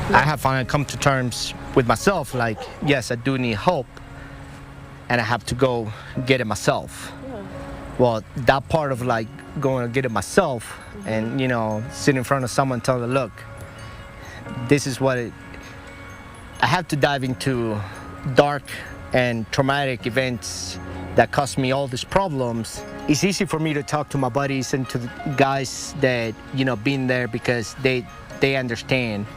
I have finally come to terms with myself, like, yes, I do need help, and I have to go get it myself. Well, that part of like going to get it myself and, you know, sit in front of someone and tell them, look, this is what I have to dive into dark and traumatic events that caused me all these problems. It's easy for me to talk to my buddies and to the guys that, you know, been there because they understand.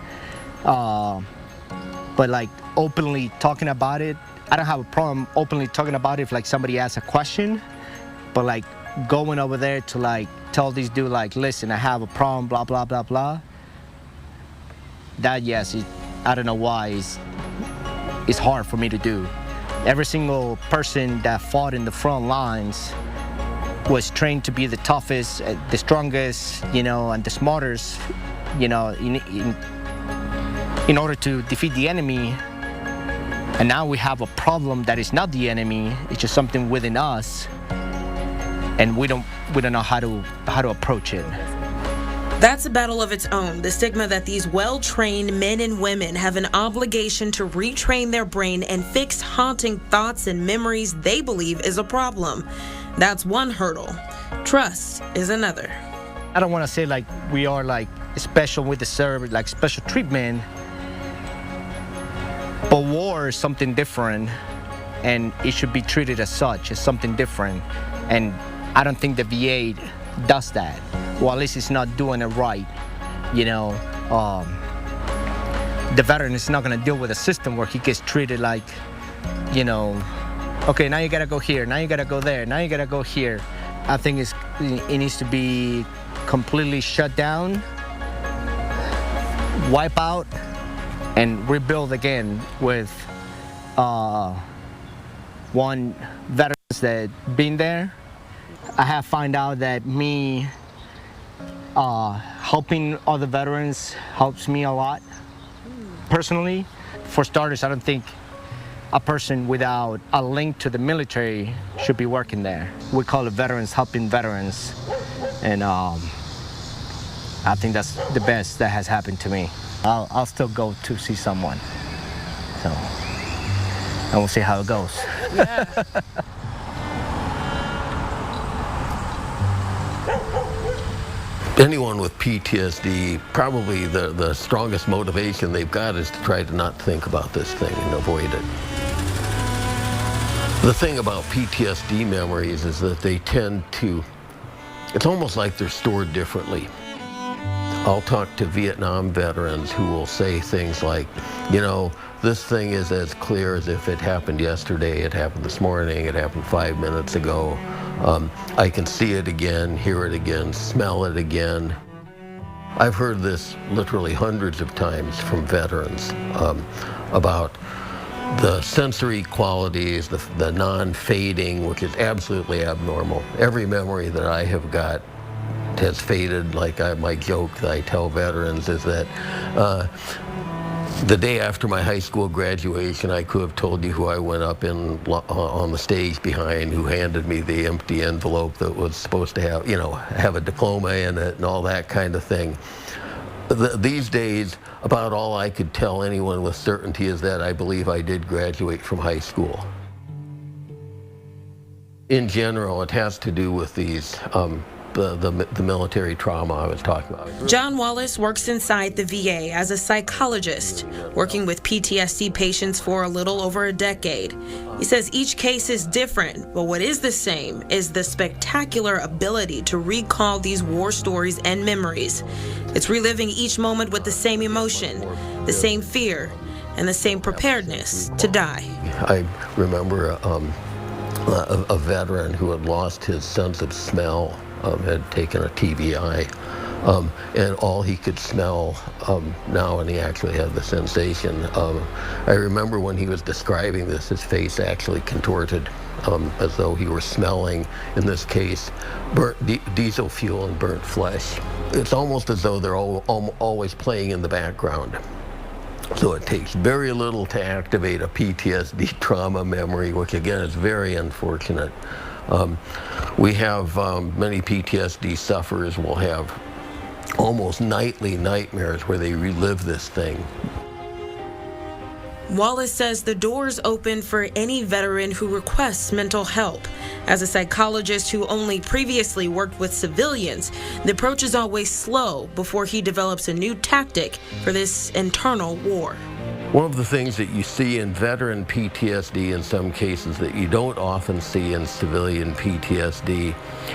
But like openly talking about it, I don't have a problem openly talking about it if like somebody asks a question, but like going over there to like tell this dude like, listen, I have a problem, blah, blah, blah, blah. That, yes, I don't know why, it's hard for me to do. Every single person that fought in the front lines was trained to be the toughest, the strongest, you know, and the smartest, you know, in order to defeat the enemy. And now we have a problem that is not the enemy, it's just something within us, and we don't know how to approach it. That's a battle of its own, the stigma that these well-trained men and women have an obligation to retrain their brain and fix haunting thoughts and memories they believe is a problem. That's one hurdle. Trust is another. I don't want to say like we are like special with the service, like special treatment, but war is something different, and it should be treated as such, as something different. And I don't think the VA does that. Well, at least it's not doing it right. You know, the veteran is not gonna deal with a system where he gets treated like, you know, okay, now you gotta go here, now you gotta go there, now you gotta go here. I think it needs to be completely shut down, wipe out, and rebuild again with one veterans that been there. I have found out that me helping other veterans helps me a lot personally. For starters, I don't think a person without a link to the military should be working there. We call it veterans helping veterans, and I think that's the best that has happened to me. I'll still go to see someone, so, and we'll see how it goes. Yeah. Anyone with PTSD, probably the strongest motivation they've got is to try to not think about this thing and avoid it. The thing about PTSD memories is that they tend to, it's almost like they're stored differently. I'll talk to Vietnam veterans who will say things like, you know, this thing is as clear as if it happened yesterday, it happened this morning, it happened 5 minutes ago. I can see it again, hear it again, smell it again. I've heard this literally hundreds of times from veterans about the sensory qualities, the non-fading, which is absolutely abnormal. Every memory that I have got has faded. Like my joke that I tell veterans is that the day after my high school graduation, I could have told you who I went up in on the stage behind, who handed me the empty envelope that was supposed to have, you know, have a diploma in it and all that kind of thing. These days, about all I could tell anyone with certainty is that I believe I did graduate from high school. In general, it has to do with these the military trauma I was talking about. John Wallace works inside the VA as a psychologist, working with PTSD patients for a little over a decade. He says each case is different, but what is the same is the spectacular ability to recall these war stories and memories. It's reliving each moment with the same emotion, the same fear, and the same preparedness to die. I remember a veteran who had lost his sense of smell, had taken a TBI, and all he could smell now, and he actually had the sensation. I remember when he was describing this, his face actually contorted as though he were smelling, in this case, burnt diesel fuel and burnt flesh. It's almost as though they're always playing in the background. So it takes very little to activate a PTSD trauma memory, which again is very unfortunate. We have many PTSD sufferers will have almost nightly nightmares where they relive this thing. Wallace says the door's open for any veteran who requests mental help. As a psychologist who only previously worked with civilians, the approach is always slow before he develops a new tactic for this internal war. One of the things that you see in veteran PTSD in some cases that you don't often see in civilian PTSD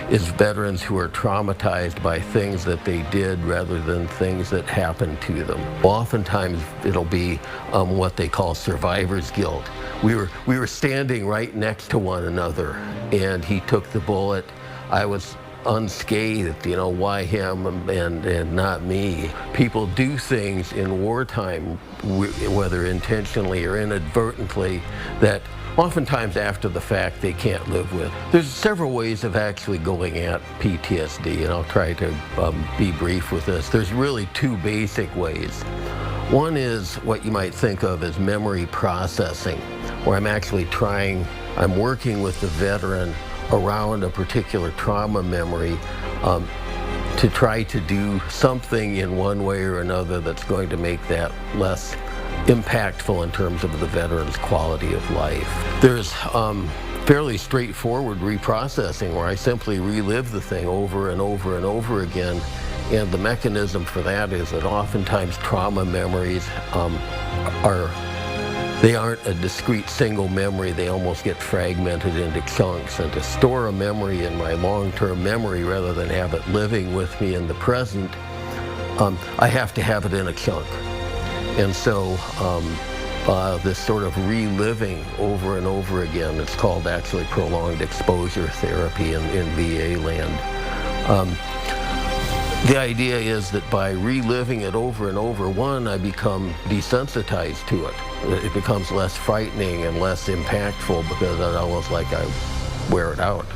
is veterans who are traumatized by things that they did rather than things that happened to them. Oftentimes it'll be what they call survivor's guilt. We were standing right next to one another and he took the bullet. I was unscathed, why him and not me? People do things in wartime, whether intentionally or inadvertently, that oftentimes after the fact they can't live with. There's several ways of actually going at PTSD, and I'll try to be brief with this. There's really two basic ways. One is what you might think of as memory processing, where I'm working with the veteran around a particular trauma memory to try to do something in one way or another that's going to make that less impactful in terms of the veteran's quality of life. There's fairly straightforward reprocessing where I simply relive the thing over and over and over again, and the mechanism for that is that oftentimes trauma memories they aren't a discrete single memory, they almost get fragmented into chunks. And to store a memory in my long-term memory rather than have it living with me in the present, I have to have it in a chunk. And so this sort of reliving over and over again, it's called actually prolonged exposure therapy in VA land. The idea is that by reliving it over and over, one, I become desensitized to it. It becomes less frightening and less impactful because it's almost like I wear it out.